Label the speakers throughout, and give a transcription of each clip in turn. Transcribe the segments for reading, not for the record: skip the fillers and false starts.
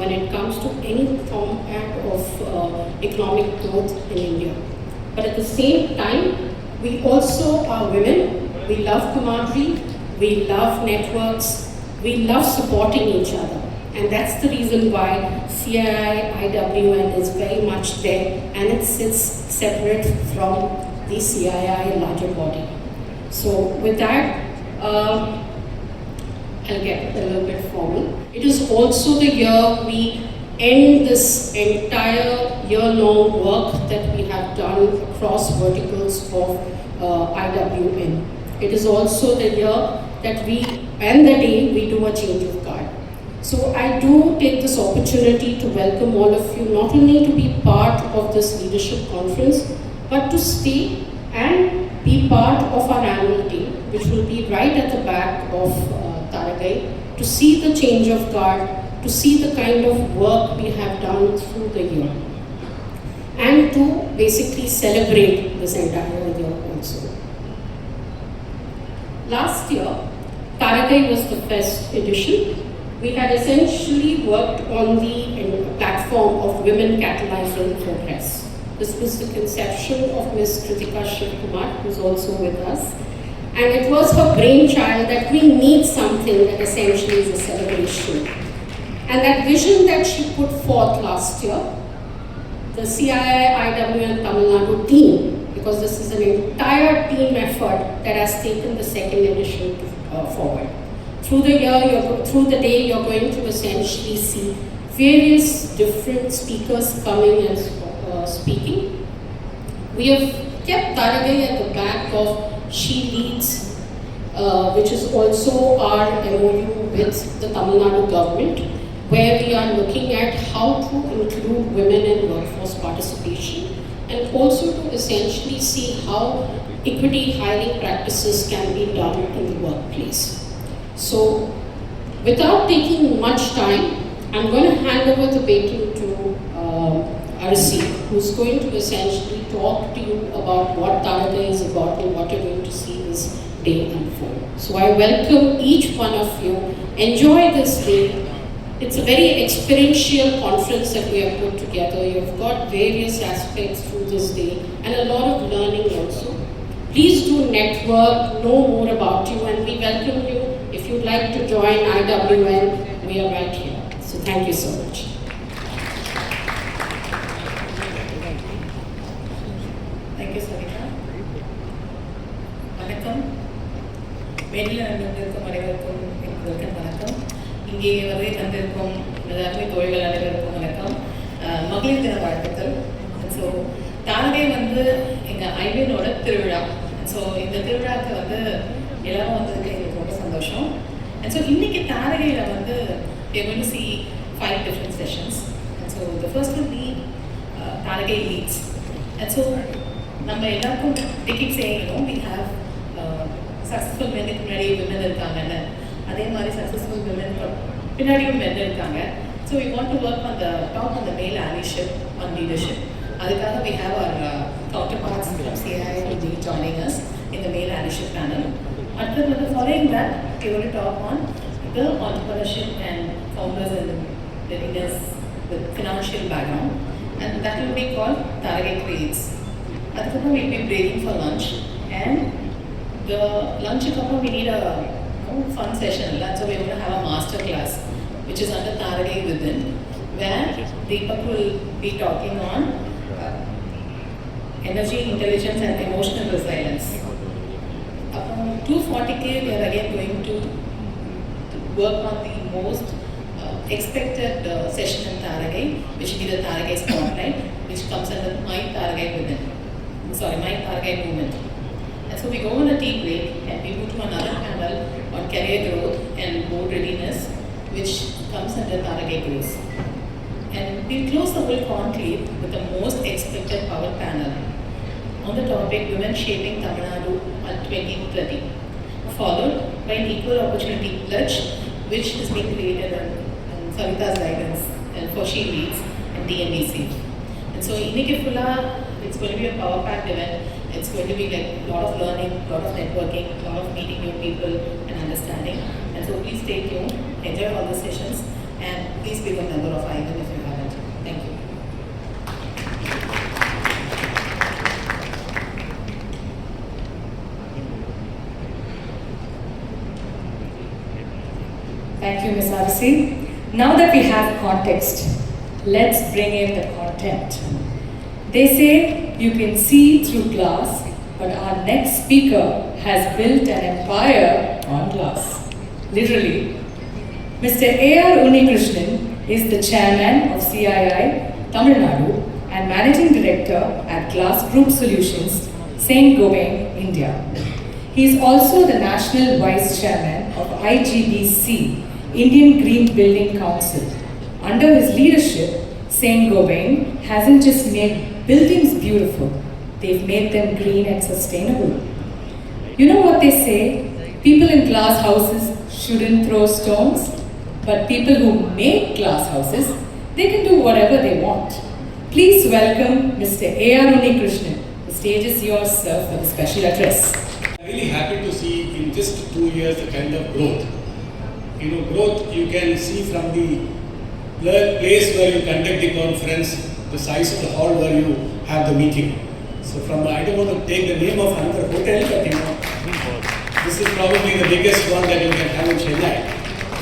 Speaker 1: when it comes to any format of economic growth in India. But at the same time, we also are women. We love camaraderie, we love networks, we love supporting each other. And that's the reason why CII IWN is very much there, and it sits separate from the CII larger body. So with that, I'll get a little bit formal. It is also the year we end this entire year-long work that we have done across verticals of IWN. It is also the year that we, and the day we do a change of guard. So I do take this opportunity to welcome all of you, not only to be part of this leadership conference, but to stay and be part of our annual day, which will be right at the back of Taragai, to see the change of guard, to see the kind of work we have done through the year, and to basically celebrate this entire year also. Last year, Taragai was the first edition. We had essentially worked on the platform of Women Catalyzing Progress. This was the conception of Ms. Kritika Shivkumar, who is also with us. And it was her brainchild that we need something that essentially is a celebration. And that vision that she put forth last year, the CII IWN Tamil Nadu team, because this is an entire team effort that has taken the second edition forward. Through the year, through the day, you're going to essentially see various different speakers coming and speaking. We have kept Taragai at the back of She Leads, which is also our MOU with the Tamil Nadu government, where we are looking at how to include women in workforce participation, and also to essentially see how equity hiring practices can be done in the workplace. So, without taking much time, I'm going to hand over the baton to Arsi, who's going to essentially talk to you about what Taragai is about and what you're going to see this day unfold. So I welcome each one of you. Enjoy this day. It's a very experiential conference that we have put together. You've got various aspects through this day and a lot of learning also. Please do network, know more about you, and we welcome you. If you'd like to join IWN, we are right here. So thank you so much.
Speaker 2: Thank you, Savita. வணக்கம். மேடையில் அமர்ந்திருக்கும் அனைவருக்கும் எங்களுக்கு வணக்கம். இங்கே வருகை தந்திருக்கும் அருமை தோழிகள் அனைவருக்கும் வணக்கம். மகளிர் தின வாழ்த்துக்கள். ஸோ தாரகை வந்து எங்கள் ஐவியனோட திருவிழா. ஸோ இந்த திருவிழாவுக்கு வந்து எல்லாரும் வந்ததுக்கு எங்களுக்கு ரொம்ப சந்தோஷம். And so இன்னைக்கு தாரகையில் வந்து we are going to see 5 different sessions. And so the first will be Taragai Leads. And so நம்ம எல்லாருக்கும் they keep saying, you know, we have successful men முன்னாடி women இருக்காங்கன்னு, அதே மாதிரி successful women பின்னாடியும் men இருக்காங்க. So we want to work on the talk on the male allyship on leadership. அதுக்காக we have our counterparts from CII will be joining us in the male allyship panel. And then following that, we are going to talk on the entrepreneurship and founders and readiness with financial background, and that will be called Taragai Creates. At the time, we will be breaking for lunch, and the lunch we need a fun session. So we are going to have a master class, which is under Taragai Within, where Deepak will be talking on energy, intelligence, and emotional resilience. Upon 240K, we are again going to work on the most expected session in Taragai, which will be the Taragai Spotlight, which comes under My Taragai Within. Sorry, My Taragai Movement. And so we go on a tea break and we move to another panel on career growth and board readiness, which comes under Taragai Growth. And we'll close the whole conclave with the most expected power panel on the topic Women Shaping Tamil Nadu at 2030, followed by an equal opportunity pledge, which is being created on Savita's guidance and for She Leads and TNDC. And so it's going to be a power-packed event. It's going to be like a lot of learning, a lot of networking, a lot of meeting new people and understanding. And so please stay tuned, enjoy all the sessions, and please be a member of IVEN if you haven't. Thank you.
Speaker 3: Thank you, Ms. Arasi. Now that we have context, let's bring in the content. They say you can see through glass, but our next speaker has built an empire on glass. Literally. Mr. A.R. Unnikrishnan is the chairman of CII Tamil Nadu and managing director at Glass Group Solutions, St. Gobain, India. He is also the national vice chairman of IGBC, Indian Green Building Council. Under his leadership, St. Gobain hasn't just made buildings beautiful, they've made them green and sustainable. You know what they say? People in glass houses shouldn't throw stones, but people who make glass houses, they can do whatever they want. Please welcome Mr. A.R. Unnikrishnan. The stage is yours, sir, for the special address.
Speaker 4: I'm really happy to see in just 2 years the kind of growth. Growth you can see from the place where you conduct the conference, the size of the hall where you have the meeting. So I don't want to take the name of another hotel, but this is probably the biggest one that you can have in Chennai.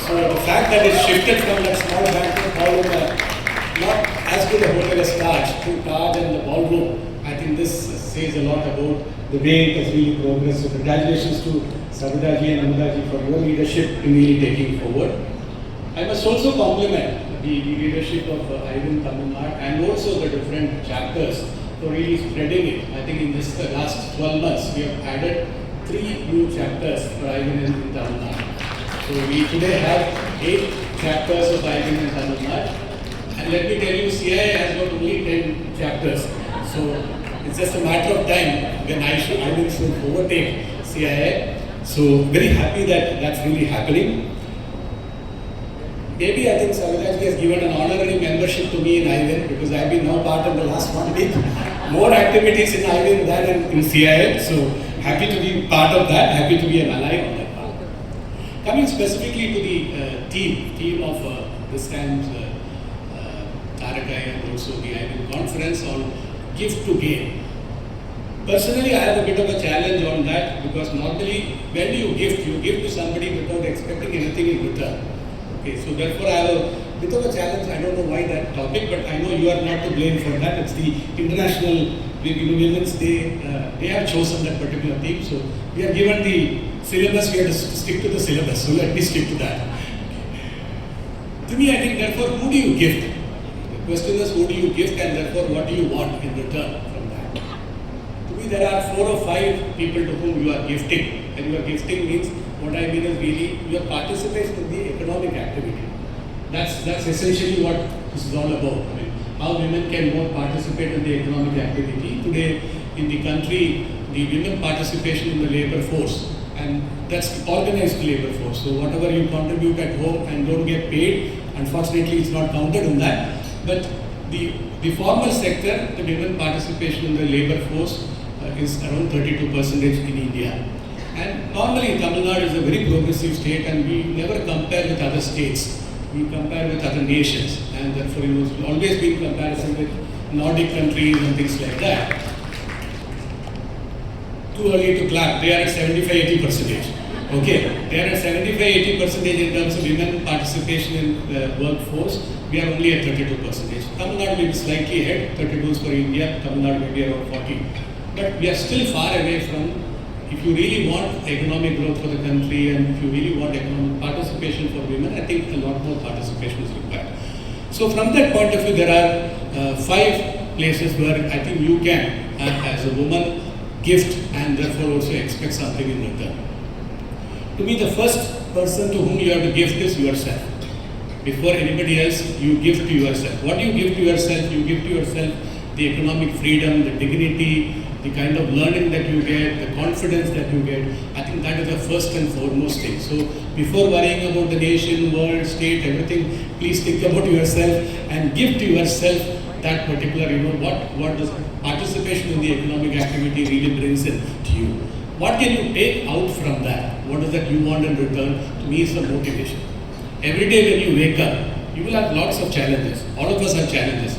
Speaker 4: So the fact that it's shifted from that small banquet hall in not as good a hotel as Taj to Taj and the ballroom, I think this says a lot about the way it has really progressed. So congratulations to Savitaji and Anudaji for your leadership in really taking forward. I must also compliment the leadership of IVEN Tamil Nadu and also the different chapters for really spreading it. I think in this last 12 months we have added 3 new chapters for IVEN in Tamil Nadu. So we today have 8 chapters of IVEN in Tamil Nadu, and let me tell you, CII has got only 10 chapters. So it's just a matter of time when IVEN should overtake CII. So very happy that that's really happening. Maybe I think Savitaji has given an honorary membership to me in IVEN because I've been now part of the last 1 week. More activities in IVEN than in CII. So happy to be part of that, happy to be an ally on that part. Coming specifically to the team of this time's Tarakai and also the IVEN conference on gift to gain. Personally, I have a bit of a challenge on that because normally when you give to somebody without expecting anything in return. Okay, so therefore I have a bit of a challenge. I don't know why that topic, but I know you are not to blame for that. It's the International Women's Day. They have chosen that particular theme. So we are given the syllabus. We have to stick to the syllabus. So let me stick to that. To me, I think therefore, who do you gift? The question is, who do you gift, and therefore, what do you want in return from that? To me, there are 4 or 5 people to whom you are gifting, and your gifting means, what I mean is really your participation in the economic activity. That's essentially what this is all about. I mean, how women can more participate in the economic activity. Today in the country, the women participation in the labor force, and that's organized labor force. So whatever you contribute at home and don't get paid, unfortunately it's not counted in that. But the formal sector, the women participation in the labor force is around 32% in India. And normally Tamil Nadu is a very progressive state, and we never compare with other states. We compare with other nations, and therefore it will always be in comparison with Nordic countries and things like that. Too early to clap. They are at 75-80%. Okay, they are at 75-80% in terms of women participation in the workforce. We are only at 32%. Tamil Nadu will be slightly ahead. 32 is for India. Tamil Nadu will be around 40. But we are still far away from. If you really want economic growth for the country and if you really want economic participation for women, I think a lot more participation is required. So from that point of view, there are 5 places where I think you can, as a woman, gift and therefore also expect something in return. To me, the first person to whom you have to gift is yourself. Before anybody else, you give to yourself. What do you give to yourself? You give to yourself the economic freedom, the dignity, the kind of learning that you get, the confidence that you get. I think that is the first and foremost thing. So before worrying about the nation, world, state, everything, please think about yourself and give to yourself that particular, what does participation in the economic activity really brings in to you. What can you take out from that? What is that you want in return? To me, is the motivation. Every day when you wake up, you will have lots of challenges. All of us have challenges.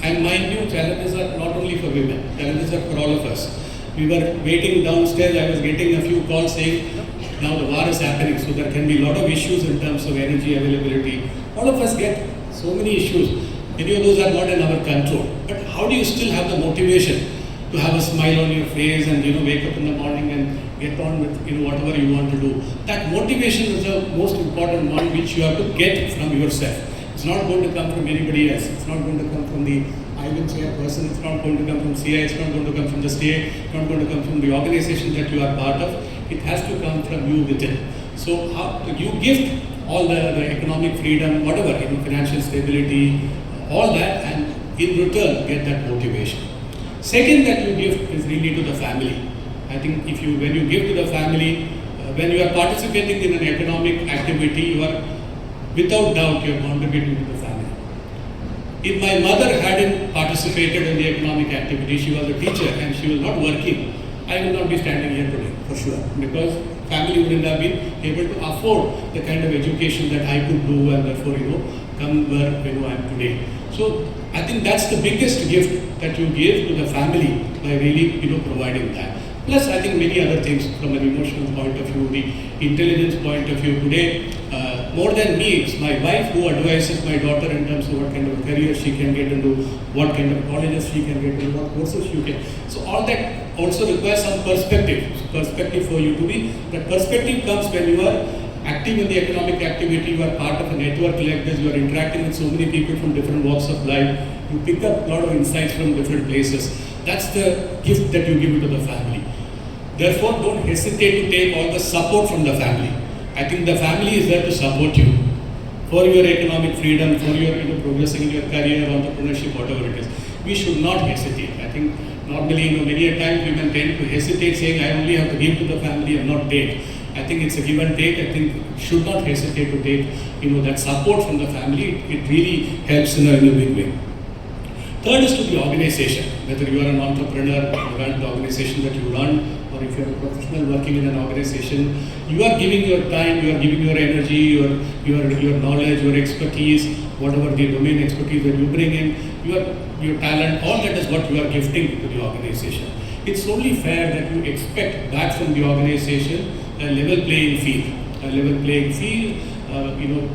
Speaker 4: And mind you, challenges are not only for women, challenges are for all of us. We were waiting downstairs, I was getting a few calls saying, now the war is happening, so there can be a lot of issues in terms of energy availability. All of us get so many issues. Many of those are not in our control. But how do you still have the motivation to have a smile on your face and wake up in the morning and get on with whatever you want to do? That motivation is the most important one which you have to get from yourself. It's not going to come from anybody else. It's not going to come from the IVIN chairperson. It's not going to come from CI. It's not going to come from the state. It's not going to come from the organization that you are part of. It has to come from you within. So how you gift all the economic freedom, whatever, financial stability, all that, and in return get that motivation. Second that you give is really to the family. I think when you give to the family, when you are participating in an economic activity, you are without doubt you are contributing to the family. If my mother hadn't participated in the economic activity, she was a teacher and she was not working, I would not be standing here today, for sure, because family wouldn't have been able to afford the kind of education that I could do, and therefore, come where I am today. So I think that's the biggest gift that you give to the family by really providing that. Plus, I think many other things from an emotional point of view, the intelligence point of view. Today, more than me, it's my wife who advises my daughter in terms of what kind of career she can get into, what kind of colleges she can get into, what courses she can. So all that also requires some perspective for you to be. That perspective comes when you are active in the economic activity, you are part of a network like this, you are interacting with so many people from different walks of life, you pick up a lot of insights from different places. That's the gift that you give to the family. Therefore, don't hesitate to take all the support from the family. I think the family is there to support you for your economic freedom, for your progressing in your career, entrepreneurship, whatever it is. We should not hesitate. I think normally, many a times women tend to hesitate saying, I only have to give to the family and not take. I think it's a give and take. I think should not hesitate to take, that support from the family. It really helps in a big way. Third is to the organization. Whether you are an entrepreneur, you run the organization that you run, or if you are a professional working in an organization, you are giving your time, you are giving your energy, your knowledge, your expertise, whatever the domain expertise that you bring in, your talent, all that is what you are gifting to the organization. It's only fair that you expect back from the organization a level playing field,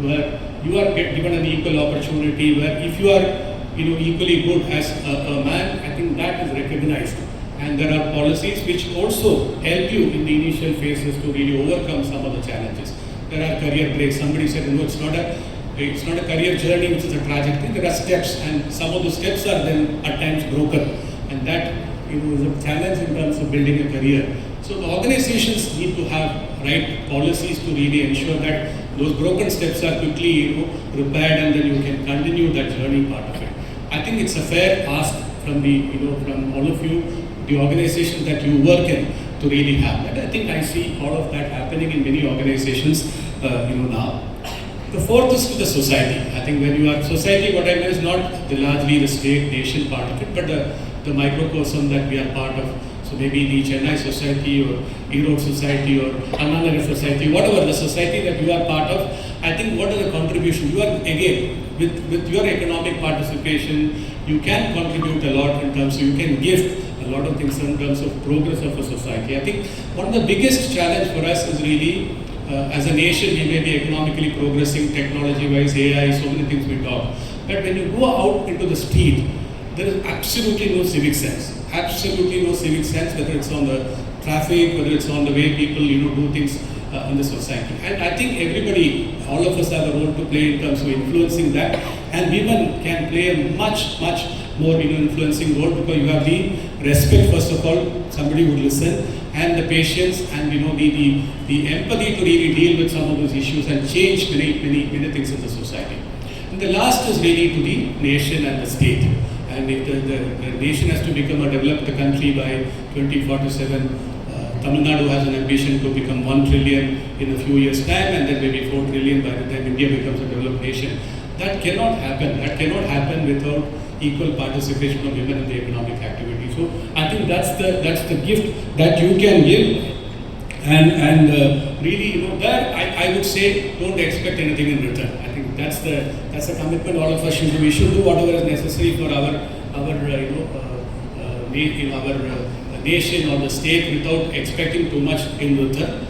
Speaker 4: where you are given an equal opportunity, where if you are equally good as a man, I think that is recognized. And there are policies which also help you in the initial phases to really overcome some of the challenges. There are career breaks. Somebody said, it's not a career journey which is a tragic thing. There are steps, and some of the steps are then at times broken. And that is a challenge in terms of building a career. So the organizations need to have right policies to really ensure that those broken steps are quickly repaired, and then you can continue that journey part of it. I think it's a fair ask from from all of you, the organizations that you work in, to really have that. I think I see all of that happening in many organizations now. The fourth is to the society. I think when you are society, what I mean is not largely the state, nation part of it, but the microcosm that we are part of. So maybe the Chennai society or Erode society or Anna Nagar society, whatever the society that you are part of, I think what are the contributions? You are, again, with your economic participation, you can contribute a lot in terms of, you can give a lot of things in terms of progress of a society. I think one of the biggest challenge for us is really, as a nation, we may be economically progressing, technology-wise, AI, so many things we talk. But when you go out into the street, there is absolutely no civic sense. Absolutely no civic sense, whether it's on the traffic, whether it's on the way people do things in the society. And I think everybody, all of us have a role to play in terms of influencing that. And women can play a much more influencing role, because you have the respect, first of all, somebody would listen, and the patience, and the empathy to really deal with some of those issues and change many things in the society. And the last is really to the nation and the state. And if the nation has to become a developed country by 2047, Tamil Nadu has an ambition to become 1 trillion in a few years' time, and then maybe 4 trillion by the time India becomes a developed nation. That cannot happen. That cannot happen without equal participation of women in the economic activity. So I think that's the gift that you can give And really, that I would say, don't expect anything in return. I think that's the commitment all of us should do. We should do whatever is necessary for our nation or the state without expecting too much in return.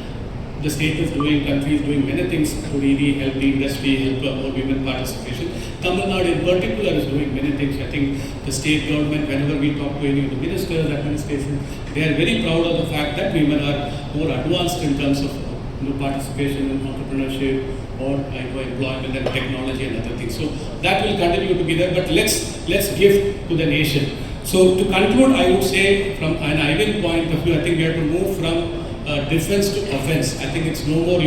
Speaker 4: The state is doing, country is doing many things to really help the industry, help more women participation. Tamil Nadu in particular is doing many things. I think the state government, whenever we talk to any of the ministers, administration, they are very proud of the fact that women are more advanced in terms of participation in entrepreneurship or employment and technology and other things. So that will continue to be there, but let's give to the nation. So to conclude, I would say from an IVIN point of view, I think we have to move from defense to offense. I think it's no more,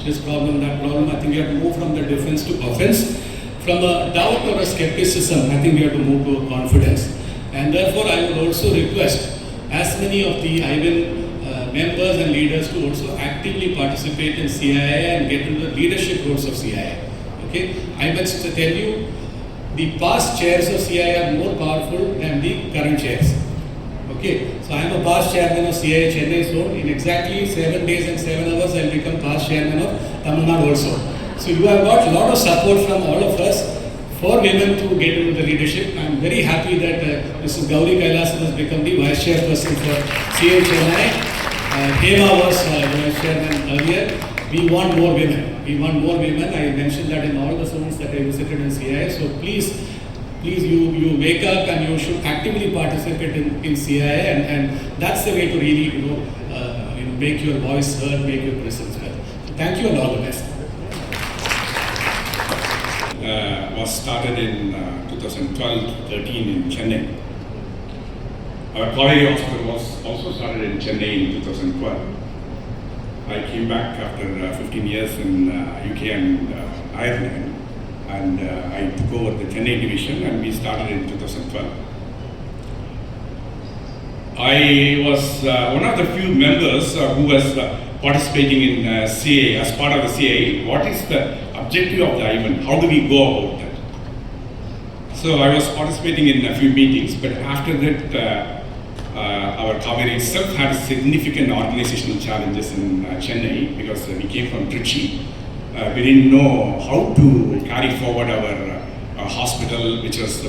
Speaker 4: this problem, that problem. I think we have to move from the defense to offense. From a doubt or a skepticism, I think we have to move to a confidence. And therefore, I would also request as many of the IVIN members and leaders to also actively participate in CII and get into the leadership roles of CII. Okay? I must tell you, the past chairs of CII are more powerful than the current chairs. Okay, so I am a past chairman of CII Chennai, so in exactly 7 days and 7 hours I will become past chairman of Tamil Nadu also. So you have got a lot of support from all of us for women to get into the leadership. I am very happy that Mrs. Gauri Kailasan has become the vice chairperson for CII Chennai. Hema was vice chairman earlier. We want more women. We want more women. I mentioned that in all the zones that I visited in CII. So please you wake up and you should actively participate in CII, and that's the way to really make your voice heard, make your presence heard. So thank you and all the best.
Speaker 5: Was started in 2012-13 in Chennai. Our Kaveri Hospital was also started in Chennai in 2012. I came back after 15 years in UK and Ireland, and I took over the Chennai division, and we started in 2012. I was one of the few members who was participating in CA as part of the CA. What is the objective of the IVIN? How do we go about that? So I was participating in a few meetings, but after that, our Kaveri itself had significant organizational challenges in Chennai because we came from Trichy. We didn't know how to carry forward our hospital, which was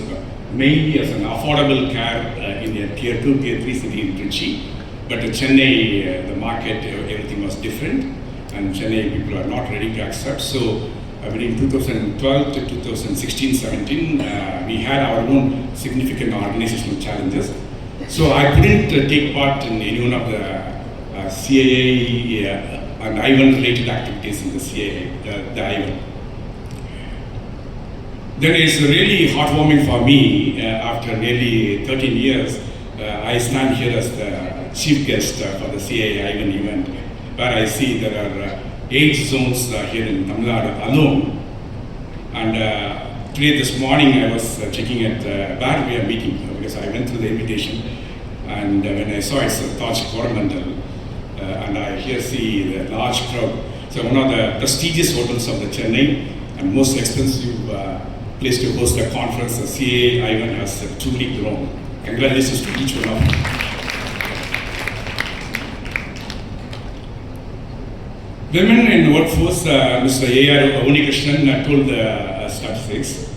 Speaker 5: mainly as an affordable care in a tier 2, tier 3 city in Trichy. But in Chennai, the market, everything was different, and Chennai people are not ready to accept. So between 2012 to 2016-17, we had our own significant organizational challenges. So I couldn't take part in any one of the CAA and IVIN related activities in the CAA, the IVIN. Then it's really heartwarming for me after nearly 13 years. I stand here as the chief guest for the CAA IVIN event, where I see there are 8 zones here in Tamil Nadu alone. And today, this morning, I was checking at where we are meeting because I went through the invitation. And when I saw it's a Taj Coromandel, and I here see the large crowd. So one of the prestigious hotels of the Chennai and most expensive place to host a conference, the CAA IVIN has truly grown. Congratulations to each one of you. Women in the workforce, Mr. A.R. Avunikrishnan told the statistics.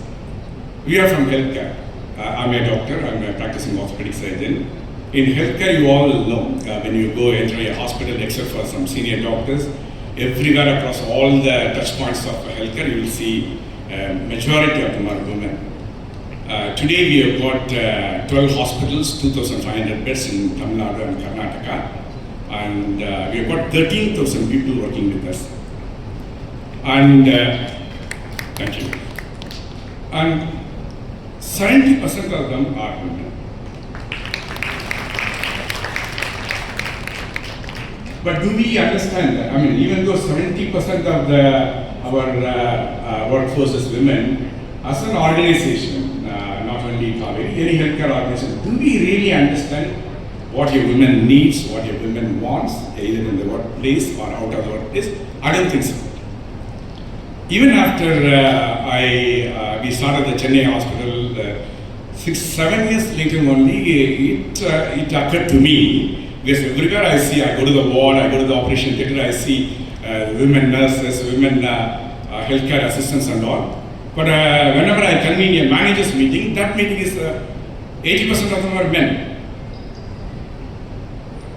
Speaker 5: We are from healthcare. I'm a doctor, I'm a practicing orthopedic surgeon. In healthcare, you all know, when you go enter a hospital, except for some senior doctors, everywhere across all the touch points of healthcare, you will see majority of them are women. Today, we have got 12 hospitals, 2,500 beds in Tamil Nadu and Karnataka. And we have got 13,000 people working with us. And thank you. And 70% of them are women. But do we understand that? I mean, even though 70% of our workforce is women, as an organization, not only Kaveri, any healthcare organization, do we really understand what your women needs, what your women wants, either in the workplace or out of the workplace? I don't think so. Even after we started the Chennai hospital, 6-7 years later only, it occurred to me Because everywhere I see, I go to the ward, I go to the operation theatre, I see women nurses, women healthcare assistants and all. But whenever I convene a managers meeting, that meeting is 80% of them are men.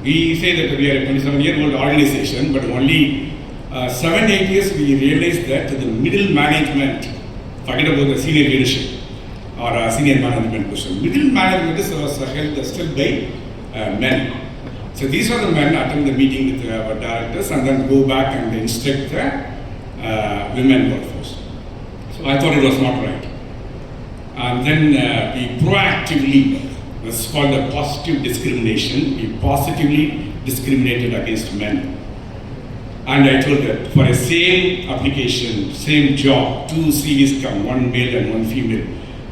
Speaker 5: We say that we are a 27-year-old organization, but only 7-8 years we realized that the middle management, forget about the senior leadership or senior management position, middle management is held still by men. So these are the men attend the meeting with our directors and then go back and instruct the women workforce. So I thought it was not right. And then we proactively, it's called the positive discrimination, we positively discriminated against men. And I told that for a same application, same job, 2 CVs come, 1 male and 1 female.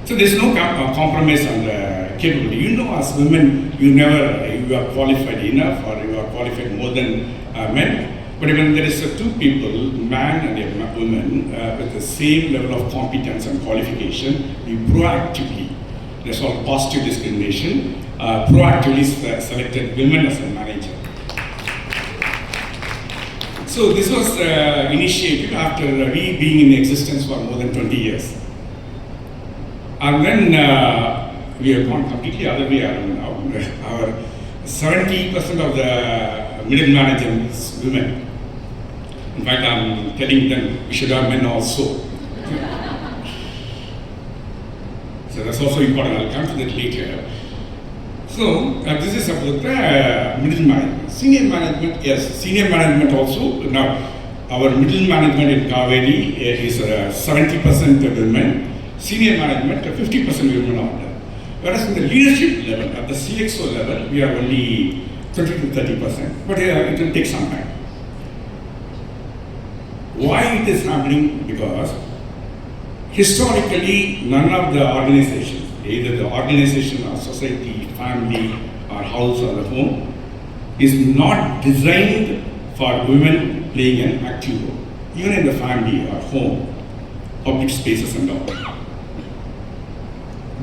Speaker 5: So there's no compromise on the capability. You know, as women, you are qualified enough or you are qualified more than men. But when there is 2 people, man and a woman, with the same level of competence and qualification, we proactively, that's called positive discrimination, proactively selected women as a manager. So this was initiated after we being in existence for more than 20 years. And then we have gone completely other way around now. Our 70% of the middle managers women. In fact, I'm telling them we should have men also. So that's also important. I'll come to that later. So this is about the middle management. Senior management, yes, senior management also. Now, our middle management in Kaveri is 70% women. Senior management, 50% women are there. Whereas in the leadership level, at the CXO level, we are only 20 to 30%. But it will take some time. Why it is happening? Because historically, none of the organizations, either the organization or society, family or house or the home, is not designed for women playing an active role. Even in the family or home, public spaces and all.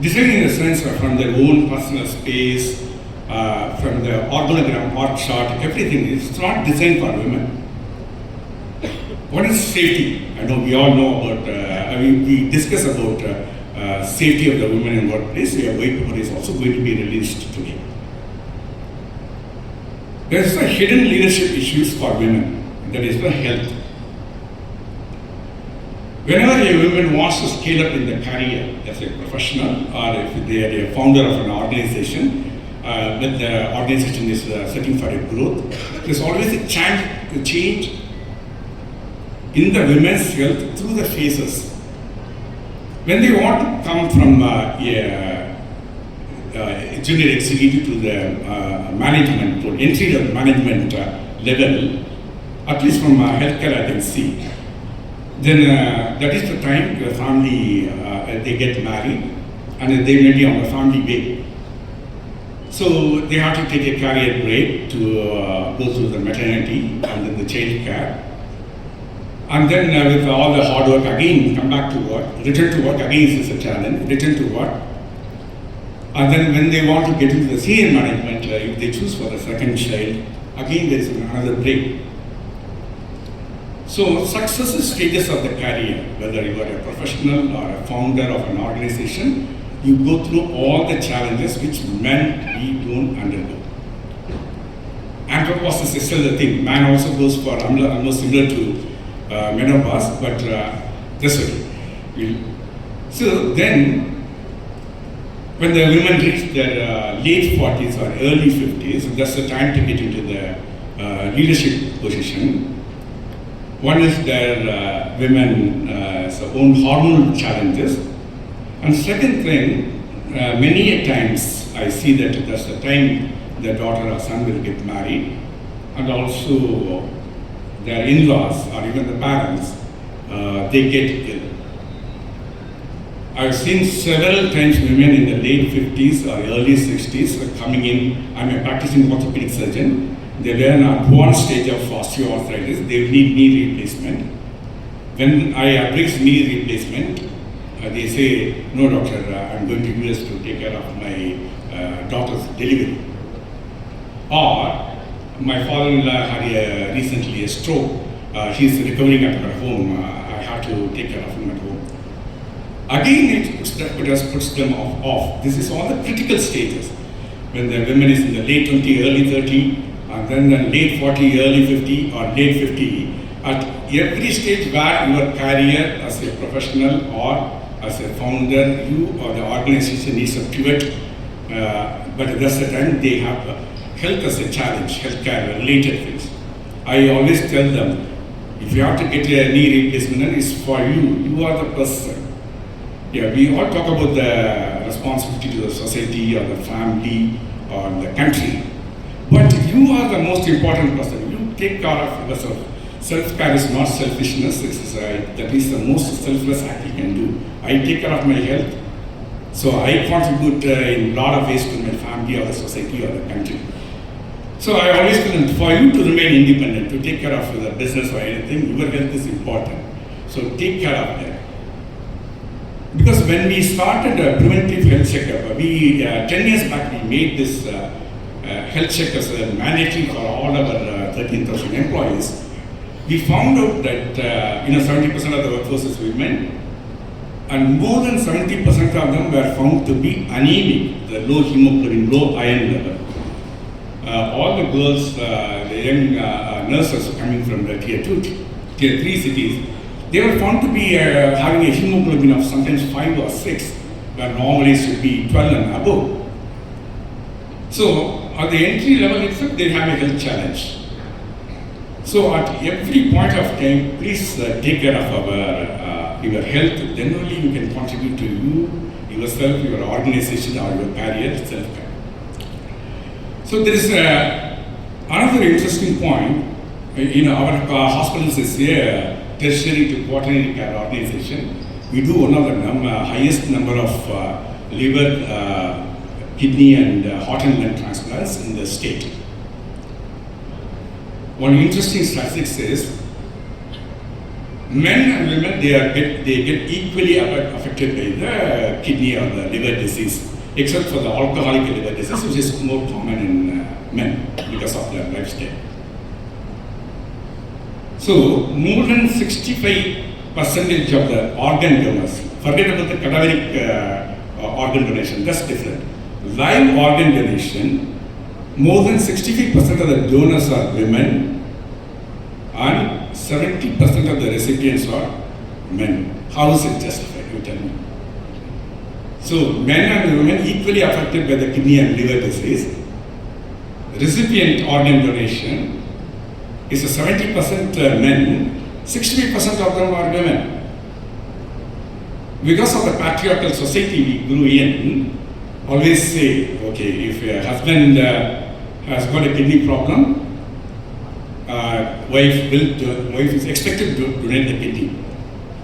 Speaker 5: Designed in a sense from their own personal space, from the organogram, org chart, everything is not designed for women. What is safety? I know we all know about, we discuss about safety of the women in workplace. A white paper is also going to be released today. There is a hidden leadership issues for women, that is the health. Whenever a woman wants to scale up in the career as a professional or if they are a founder of an organization, when the organization is setting for a growth, there's always a change in the women's health through the phases. When they want to come from a junior executive to the management, to entry level management level, at least from healthcare I can see, then that is the time the family, they get married and they may be on the family way. So they have to take a career break to go through the maternity and then the child care. And then with all the hard work again, come back to work, return to work again is a challenge, return to work. And then when they want to get into the senior management, if they choose for the second child, again there is another break. So successive stages of the career, whether you are a professional or a founder of an organization, you go through all the challenges which men we don't undergo. Andropause is still the thing. Man also goes for almost similar to menopause, but this way. So then, when the women reach their late 40s or early 50s, that's the time to get into the leadership position. One is their women's own hormonal challenges. And second thing, many a times I see that that's the time their daughter or son will get married, and also their in-laws or even the parents, they get ill. I've seen several times women in the late 50s or early 60s coming in. I'm a practicing orthopedic surgeon. They were in an advanced stage of osteoarthritis. They need knee replacement. When I address knee replacement, they say, no doctor, I'm going to US to take care of my daughter's delivery. Or my father-in-law had recently a stroke. He's recovering at her home. I have to take care of him at home. Again, it puts them off. This is all the critical stages. When the woman is in the late 20, early 30, and then the late 40, early 50, or late 50. At every stage where your career as a professional or as a founder, you or the organization needs a pivot. But that's the time they have health as a challenge, healthcare related things. I always tell them, if you have to get a knee replacement, it's for you. You are the person. Yeah, we all talk about the responsibility to the society or the family or the country. But you are the most important person. You take care of yourself. Self-care is not selfishness. That is the most selfless act you can do. I take care of my health. So I contribute in a lot of ways to my family or the society or the country. So I always tell them, for you to remain independent, to take care of the business or anything, your health is important. So take care of that. Because when we started a preventive health checkup, 10 years back we made this health checkup mandatory for all our 13,000 employees. We found out that 70% of the workforce is women, and more than 70% of them were found to be anemic, the low hemoglobin, low iron level. All the girls, the young nurses coming from the tier 2, tier 3 cities, they were found to be having a hemoglobin of sometimes 5 or 6, where normally it should be 12 and above. So at the entry level itself, they have a health challenge. So at every point of time, please take care of your health. Then only you can contribute to you, yourself, your organization, or your career self-care. So there is another interesting point. Our hospitals is a tertiary to quaternary care organization. We do one of the highest number of liver, kidney, and heart and lung transplants in the state. One interesting statistic is men and women they get equally affected by the kidney or the liver disease, except for the alcoholic liver disease, which is more common in men because of their lifestyle. So more than 65% of the organ donors, forget about the cadaveric organ donation, that's different. Live organ donation, more than 65% of the donors are women and 70% of the recipients are men. How is it justified? You tell me. So men and women equally affected by the kidney and liver disease. Recipient organ donation is a 70% men, 65% of them are women. Because of the patriarchal society we grew in, always say, okay, if a husband has got a kidney problem, wife is expected to donate the kidney.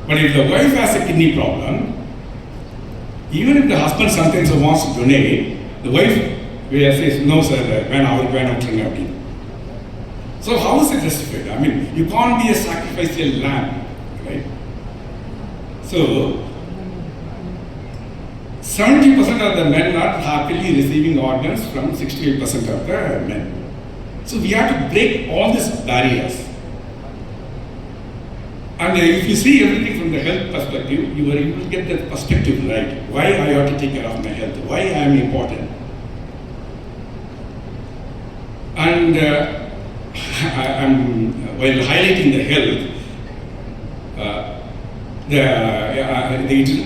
Speaker 5: But if the wife has a kidney problem, even if the husband sometimes wants to donate, the wife says, no sir, when so how is it justified? I mean, you can't be a sacrificial lamb, right? So 70% of the men are happily receiving organs from 68% of the men. So we have to break all these barriers. And if you see everything from the health perspective, you will get the perspective right. Why I have to take care of my health? Why I am important? And while highlighting the health,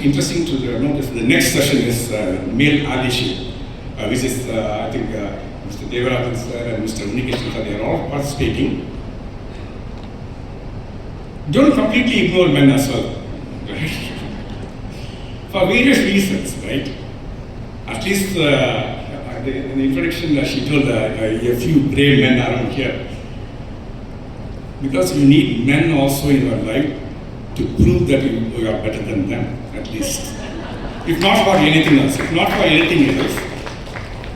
Speaker 5: interesting to notice the next session is male allyship, which is I think Mr. Devarathan sir and Mr. Unikeshan sir, they are all participating. Don't completely ignore men as well, right? For various reasons, right? At least in the introduction she told a few brave men around here. Because you need men also in your life to prove that you are better than them, at least. If not for anything else,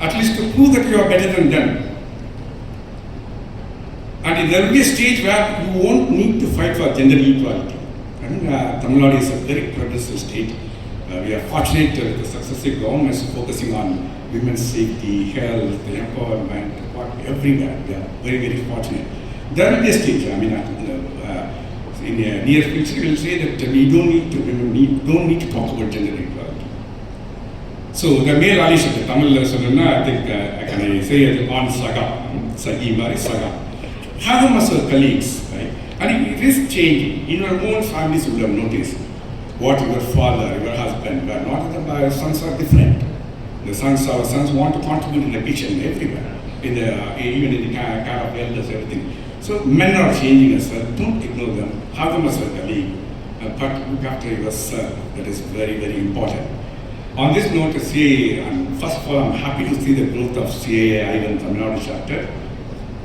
Speaker 5: at least to prove that you are better than them. And there will be a stage where you won't need to fight for gender equality. I think Tamil Nadu is a very progressive state. We are fortunate with the successive governments focusing on women's safety, health, empowerment, everywhere. We are very, very fortunate. There will be a stage, I mean, in the near future, we will say that we don't need to talk about gender equality. So the male allyship, the Tamil I think I can say it on Saga, Sagi Mari Saga. Have them as our colleagues, right? And it is changing. In our own families, you will have noticed what your father, your husband were not. Our sons are different. Our sons want to contribute in the kitchen everywhere, even in the care of elders, everything. So men are changing as well. Don't ignore them. Have them as a colleague. But look after yourself. That is very, very important. On this note, CAA, first of all, I'm happy to see the growth of CAA Ivan Tamil Nadu chapter.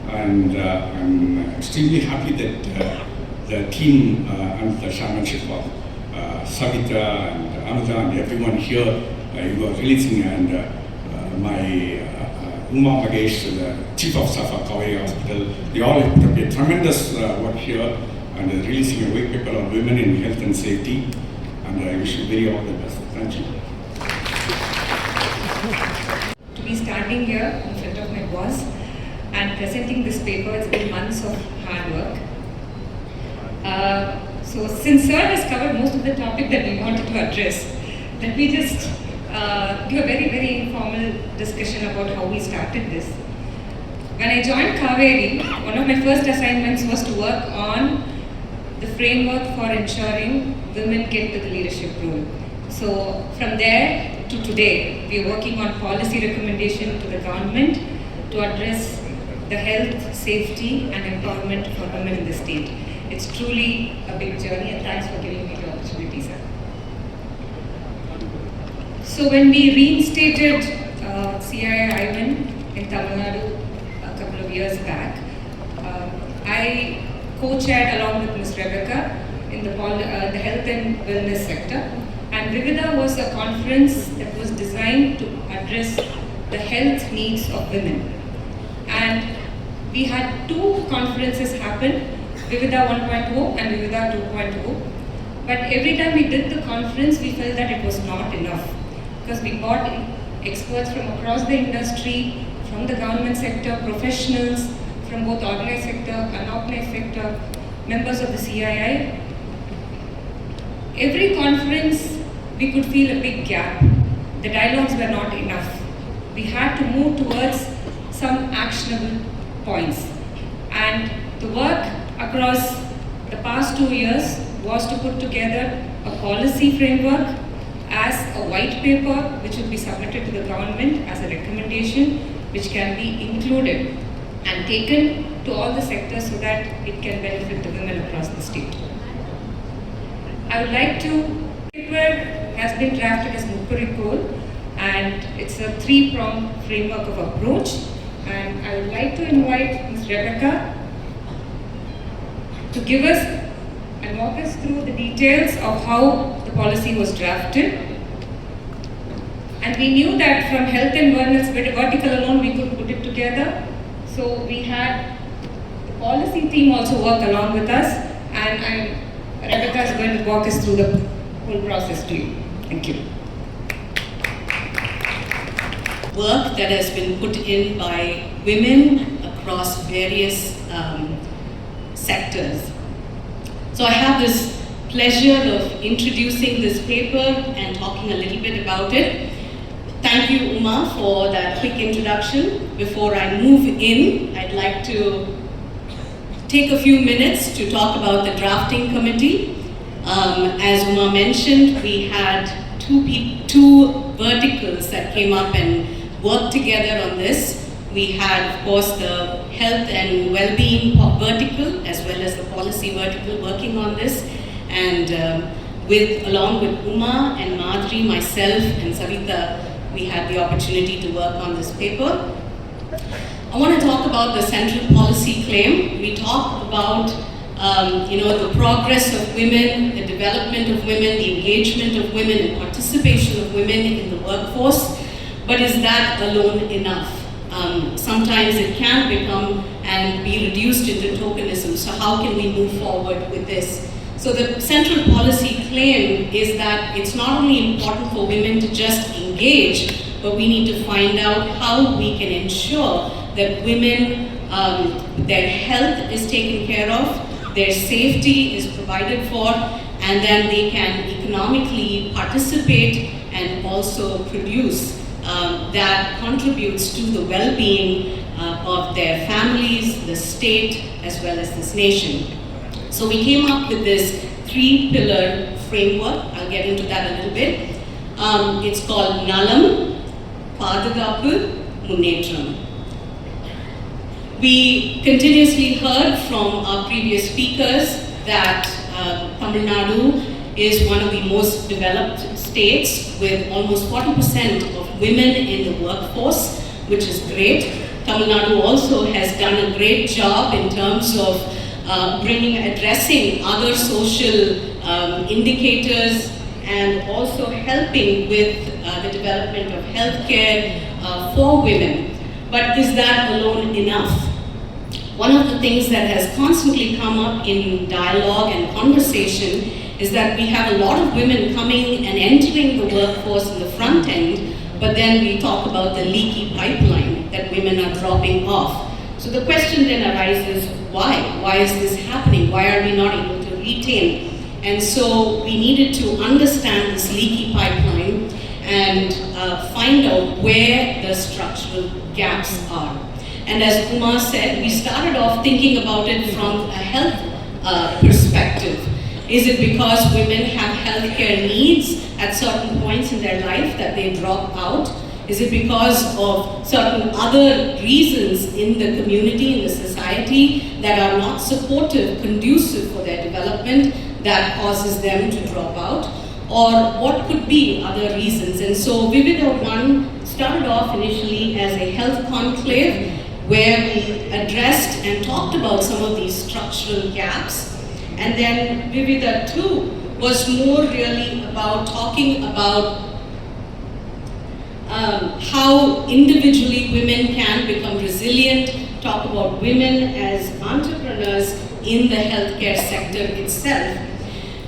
Speaker 5: And I'm extremely happy that the team and the chairmanship of Savita and Anuja and everyone here, you are releasing, and my Uma Magesh, the chief of staff of Kaveri Hospital, they all have put up a tremendous work here and releasing a white paper on women in health and safety. And I wish you very all the best. Thank you.
Speaker 3: To be standing here in front of my boss and presenting this paper, it's been months of hard work. So since Sir has covered most of the topic that we wanted to address, let me just give a very, very informal discussion about how we started this. When I joined Kaveri, one of my first assignments was to work on the framework for ensuring women get to the leadership role. So from there to today, we are working on policy recommendation to the government to address the health, safety and empowerment for women in the state. It's truly a big journey, and thanks for giving me the opportunity, sir. So when we reinstated CII Ivan in Tamil Nadu a couple of years back, I co-chaired along with Ms. Rebecca in the health and wellness sector. And Vivida was a conference that was designed to address the health needs of women. And we had two conferences happen, Vivida 1.0 and Vivida 2.0. But every time we did the conference, we felt that it was not enough, because we got experts from across the industry, from the government sector, professionals from both organized sector, unorganized sector, members of the CII. Every conference, we could feel a big gap. The dialogues were not enough. We had to move towards some actionable points. And the work across the past 2 years was to put together a policy framework as a white paper which will be submitted to the government as a recommendation, which can be included and taken to all the sectors so that it can benefit the women across the state. I would like to, paper has been drafted as Mukkurikol, and it's a 3-pronged framework of approach. And I would like to invite Ms. Rebecca to give us and walk us through the details of how the policy was drafted. And we knew that from health and wellness vertical alone we could put it together. So we had the policy team also work along with us, and Rebecca is going to walk us through the whole process to you. Thank you.
Speaker 6: Work that has been put in by women across various sectors. So I have this pleasure of introducing this paper and talking a little bit about it. Thank you, Uma, for that quick introduction. Before I move in, I'd like to take a few minutes to talk about the drafting committee. As Uma mentioned, we had two verticals that came up and worked together on this. We had, of course, the health and well-being vertical as well as the policy vertical working on this. And along with Uma and Madhuri, myself and Savita, we had the opportunity to work on this paper. I want to talk about the central policy claim. We talk about the progress of women, the development of women, the engagement of women, and participation of women in the workforce. But is that alone enough? Sometimes it can become and be reduced into tokenism. So how can we move forward with this? So the central policy claim is that it's not only important for women to just engage, but we need to find out how we can ensure that women, their health is taken care of, their safety is provided for, and then they can economically participate and also produce that contributes to the well-being of their families, the state, as well as this nation. So we came up with this 3-pillar framework. I'll get into that a little bit. It's called Nalam, Padagappu, Munnetram. We continuously heard from our previous speakers that Tamil Nadu is one of the most developed states with almost 40% of women in the workforce, which is great. Tamil Nadu also has done a great job in terms of addressing other social indicators and also helping with the development of healthcare for women. But is that alone enough? One of the things that has constantly come up in dialogue and conversation is that we have a lot of women coming and entering the workforce in the front end, but then we talk about the leaky pipeline that women are dropping off. So the question then arises, why? Why is this happening? Why are we not able to retain? And so we needed to understand this leaky pipeline and find out where the structural gaps are. And as Uma said, we started off thinking about it from a health perspective. Is it because women have healthcare needs at certain points in their life that they drop out? Is it because of certain other reasons in the community, in the society, that are not supportive, conducive for their development, that causes them to drop out? Or what could be other reasons? And so Vivida 1 started off initially as a health conclave where we addressed and talked about some of these structural gaps. And then Vivida 2 was more really about talking about how individually women can become resilient, talk about women as entrepreneurs in the healthcare sector itself.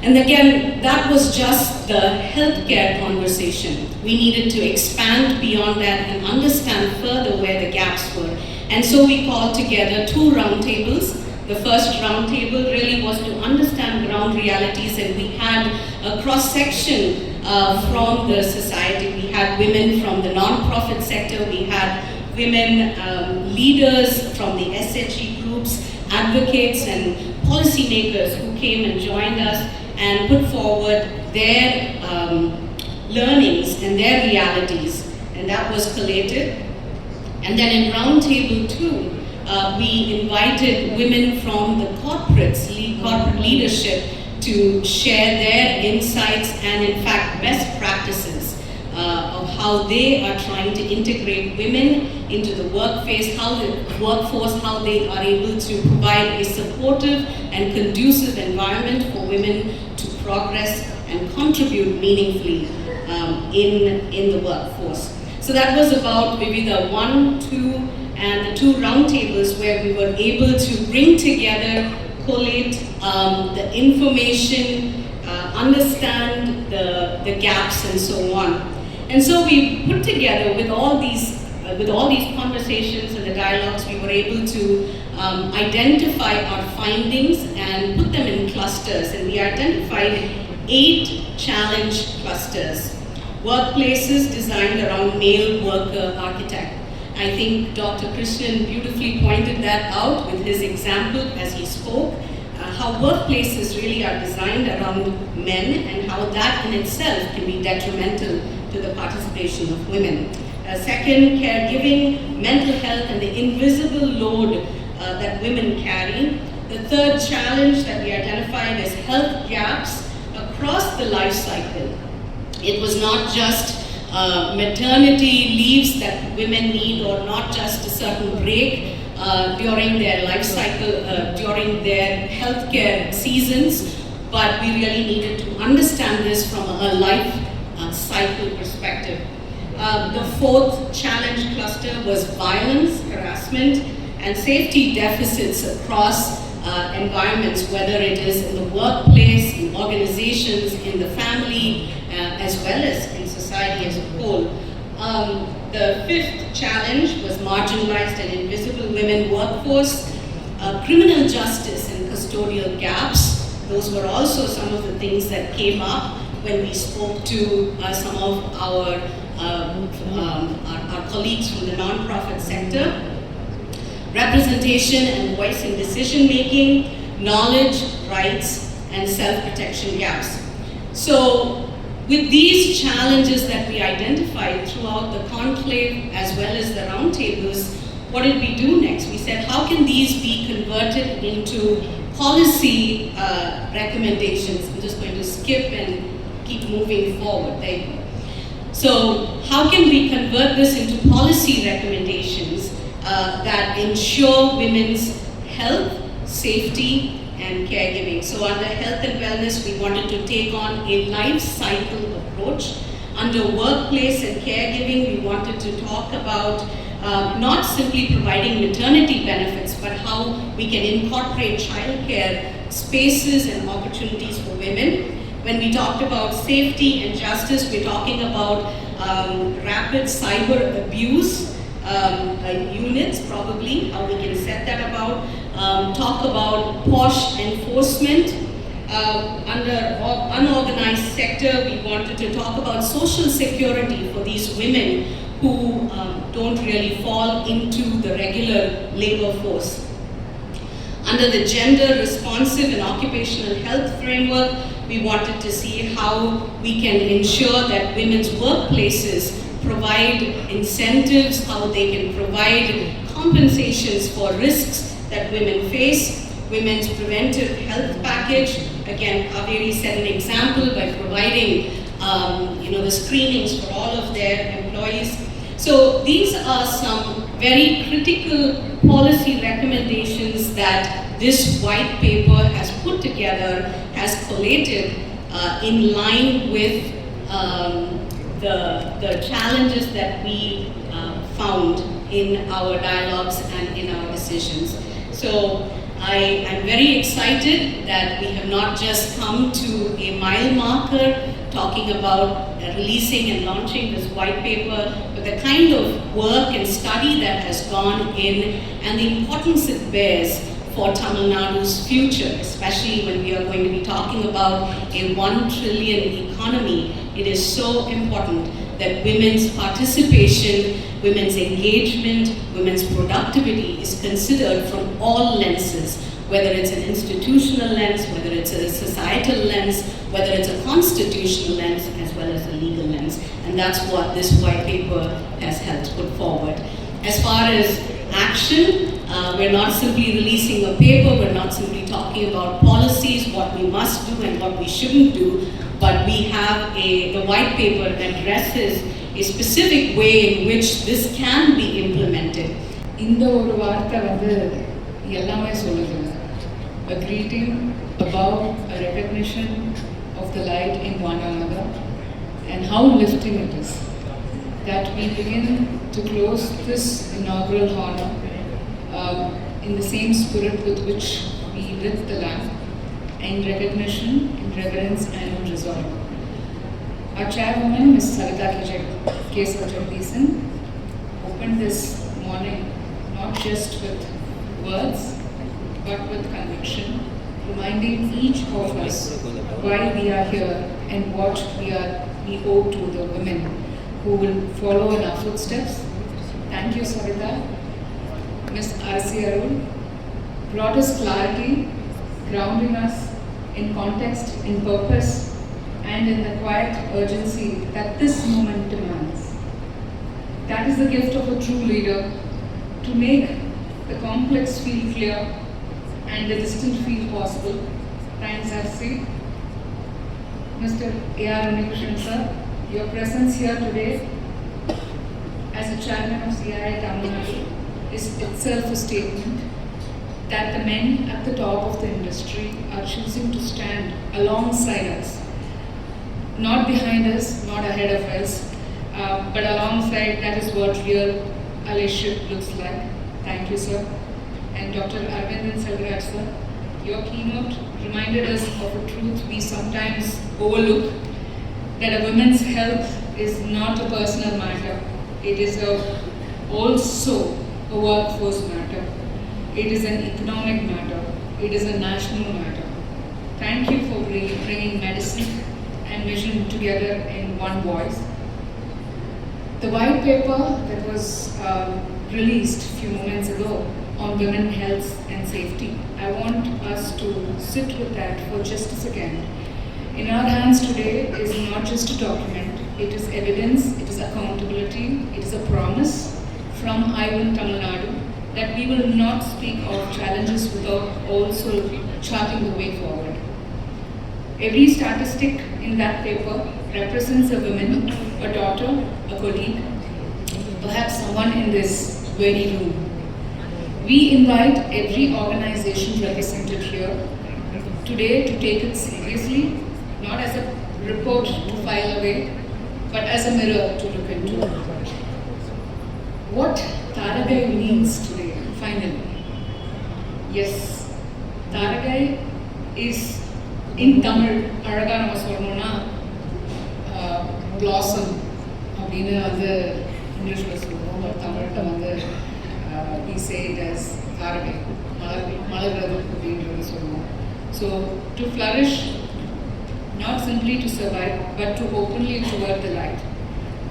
Speaker 6: And again, that was just the healthcare conversation. We needed to expand beyond that and understand further where the gaps were. And so we called together 2 roundtables. The first roundtable really was to understand ground realities, and we had a cross-section from the society. We had women from the non-profit sector, we had women leaders from the SHE groups, advocates and policymakers who came and joined us and put forward their learnings and their realities, and that was collated. And then in roundtable 2, we invited women from the corporate leadership to share their insights and in fact best practices of how they are trying to integrate women into the workforce, how they are able to provide a supportive and conducive environment for women to progress and contribute meaningfully in the workforce. So that was about maybe the 1, 2, and the 2 roundtables where we were able to bring together, collate the information, understand the gaps and so on. And so we put together with all these conversations and the dialogues, we were able to identify our findings and put them in clusters. And we identified 8 challenge clusters. Workplaces designed around male worker architect. I think Dr. Krishnan beautifully pointed that out with his example as he spoke, how workplaces really are designed around men and how that in itself can be detrimental to the participation of women. Second, caregiving, mental health and the invisible load that women carry. The third challenge that we identified is health gaps across the life cycle. It was not just maternity leaves that women need, or not just a certain break during their life cycle, during their healthcare seasons, but we really needed to understand this from a life cycle perspective. The fourth challenge cluster was violence, harassment, and safety deficits across environments, whether it is in the workplace, in organizations, in the family, as well as in society as a whole. The fifth challenge was marginalized and invisible women workforce, criminal justice and custodial gaps. Those were also some of the things that came up when we spoke to some of our colleagues from the non-profit sector. Representation and voice in decision making, knowledge, rights, and self-protection gaps. So, with these challenges that we identified throughout the conclave as well as the roundtables, what did we do next? We said, how can these be converted into policy recommendations? I'm just going to skip and keep moving forward. There you go. So, how can we convert this into policy recommendations that ensure women's health, safety, and caregiving? So under health and wellness, we wanted to take on a life cycle approach. Under workplace and caregiving, we wanted to talk about not simply providing maternity benefits, but how we can incorporate childcare spaces and opportunities for women. When we talked about safety and justice, we're talking about rapid cyber abuse units, probably, how we can set that about. Talk about POSH enforcement. Under unorganized sector, we wanted to talk about social security for these women who don't really fall into the regular labor force. Under the gender responsive and occupational health framework, we wanted to see how we can ensure that women's workplaces provide incentives, how they can provide compensations for risks that women face. Women's preventive health package, again, Kaveri set an example by providing the screenings for all of their employees. So these are some very critical policy recommendations that this white paper has put together, has collated in line with the challenges that we found in our dialogues and in our decisions. So I am very excited that we have not just come to a mile marker talking about releasing and launching this white paper, but the kind of work and study that has gone in and the importance it bears for Tamil Nadu's future, especially when we are going to be talking about a 1 trillion economy. It is so important that women's participation, women's engagement, women's productivity is considered from all lenses, whether it's an institutional lens, whether it's a societal lens, whether it's a constitutional lens, as well as a legal lens. And that's what this white paper has helped put forward. As far as action, we're not simply releasing a paper, we're not simply talking about policies, what we must do and what we shouldn't do, but we have the white paper addresses a specific way in which this can be implemented.
Speaker 3: இந்த ஒரு வார்த்தை வந்து எல்லாமே சொல்லுது. A greeting about a recognition of the light in one another and how lifting it is. That we begin to close this inaugural honor in the same spirit with which we lit the lamp, in recognition, in reverence and in resolve. Our chairwoman, Ms. Savita Jagdishan, opened this morning not just with words, but with conviction, reminding each of us why we are here and what we owe to the women who will follow in our footsteps. Thank you, Savita. Ms. R.C. Arul brought us clarity, grounding us in context, in purpose, and in the quiet urgency that this moment demands. That is the gift of a true leader, to make the complex feel clear and the distant feel possible. Thanks, R.C. Mr. A.R. Unnikrishnan sir, your presence here today as the chairman of CII Tamil Nadu is itself a statement that the men at the top of the industry are choosing to stand alongside us. Not behind us, not ahead of us, but alongside. That is what real allyship looks like. Thank you, sir. And Dr. Arvind Selvaraj, sir,
Speaker 7: your keynote reminded us of a truth we sometimes overlook, that a woman's health is not a personal matter. It is also a workforce matter. It is an economic matter. It is a national matter. Thank you for bringing medicine and vision together in one voice. The white paper that was released a few moments ago on women health and safety, I want us to sit with that for just a second. In our hands today is not just a document, it is evidence, it is accountability, it is a promise from IWIN Tamil Nadu that we will not speak of challenges without also charting the way forward. Every statistic in that paper represents a woman, a daughter, a colleague, perhaps someone in this very room. We invite every organization represented here today to take it seriously, not as a report to file away, but as a mirror to look into. What Taragai means today, finally. Yes, Taragai is in Tamil, அழகா நம்ம சொல்லணும்னா blossom அப்படின்னு வந்து இங்கிலீஷில் சொல்லுவோம், but தமிழ்கிட்ட வந்து we say it as தாரகை, மலர்றது அப்படின்றது சொல்லுவோம். So to flourish, not simply to survive, but to openly toward the light.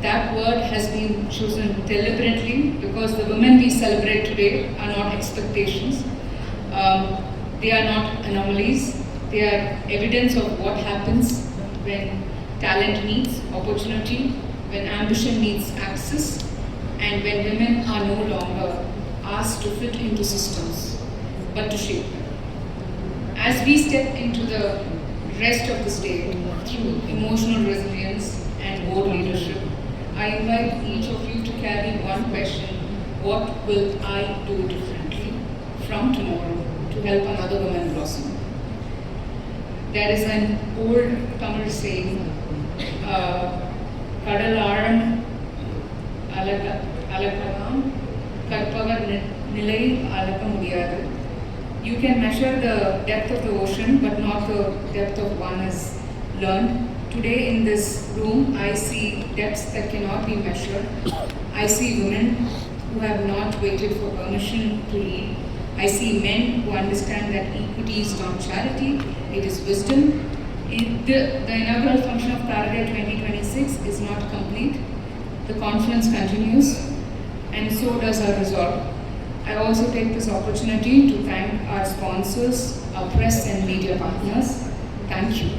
Speaker 7: That word has been chosen deliberately because the women we celebrate today are not expectations. They are not anomalies. They are evidence of what happens when talent meets opportunity, when ambition meets access, and when women are no longer asked to fit into systems, but to shape them. As we step into the rest of the state through emotional resilience and bold leadership, I invite each of you to carry one question: what will I do differently from tomorrow to help another woman blossom? There is an old Tamil saying, கடல் ஆழம் அளக்கலாம், கற்பவர் நிலை அளக்க முடியாது. You can measure the depth of the ocean, but not the depth of one is learned. Today in this room, I see depths that cannot be measured. I see women who have not waited for permission to lead. I see men who understand that equity is not charity, it is wisdom. The inaugural function of Taragai 2026 is not complete. The conference continues, and so does our resolve. I also take this opportunity to thank our sponsors, our press and media partners. Thank you.